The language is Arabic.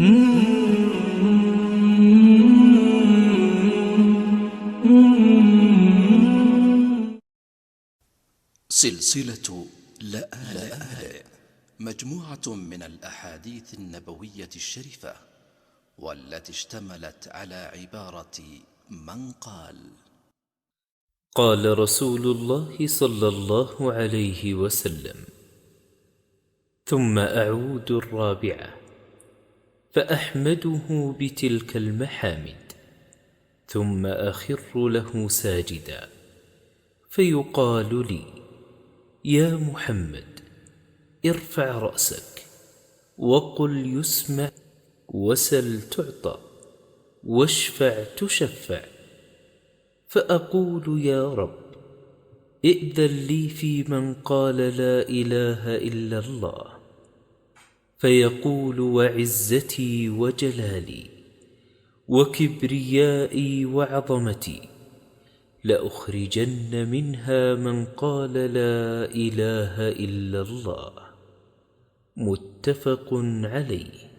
سلسلة لآلئ مجموعة من الأحاديث النبوية الشريفة، والتي اشتملت على عبارة من قال: قال رسول الله صلى الله عليه وسلم: ثم أعود الرابعة فأحمده بتلك المحامد، ثم أخر له ساجدا، فيقال لي: يا محمد، ارفع رأسك وقل يسمع، وسل تعطى، واشفع تشفع. فأقول: يا رب، ائذن لي في من قال لا إله إلا الله. فيقول: وعزتي وجلالي وكبريائي وعظمتي لأخرجن منها من قال لا إله إلا الله. متفق عليه.